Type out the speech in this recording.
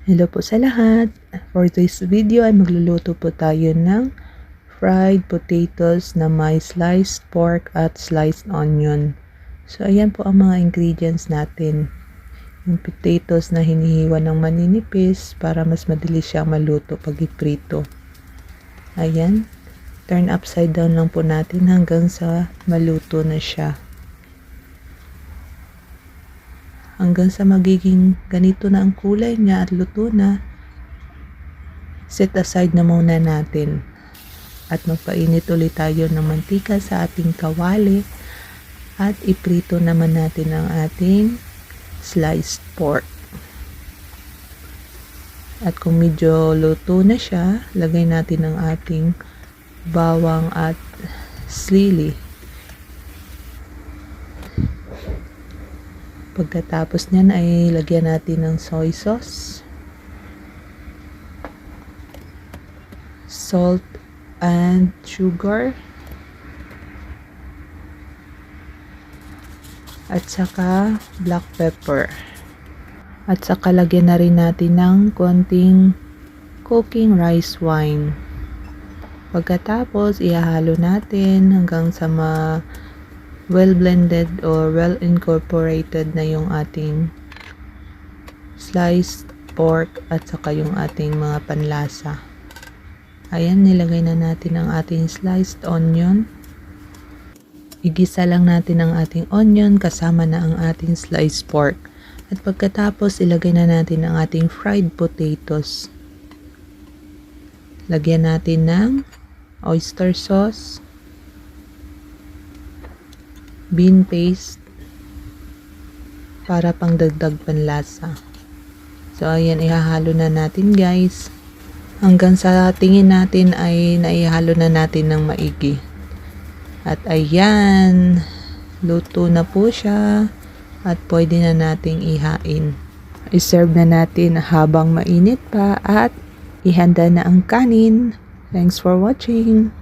Hello po sa lahat. For this video ay magluluto po tayo ng fried potatoes na may sliced pork at sliced onion. So ayan po ang mga ingredients natin. Yung potatoes na hinihiwa ng maninipis para mas madali siyang maluto pag iprito. Ayan. Turn upside down lang po natin hanggang sa maluto na siya. Hanggang sa magiging ganito na ang kulay niya at luto na, set aside na muna natin. At magpainit ulit tayo ng mantika sa ating kawali at iprito naman natin ang ating sliced pork. At kung medyo luto na siya, lagay natin ang ating bawang at sili. Pagkatapos niyan ay lagyan natin ng soy sauce, salt and sugar, at saka black pepper. At saka lagyan na rin natin ng konting cooking rice wine. Pagkatapos ihahalo natin hanggang sa well blended or well incorporated na yung ating sliced pork at saka yung ating mga panlasa. Ayan, nilagay na natin ang ating sliced onion. Igisa lang natin ang ating onion kasama na ang ating sliced pork. At pagkatapos ilagay na natin ang ating fried potatoes. Lagyan natin ng oyster sauce, bean paste para pangdagdag panlasa. So ayan, ihahalo na natin guys hanggang sa tingin natin ay naihalo na natin ng maigi. At ayan, luto na po siya at pwede na nating ihain. I-serve na natin habang mainit pa at ihanda na ang kanin. Thanks for watching.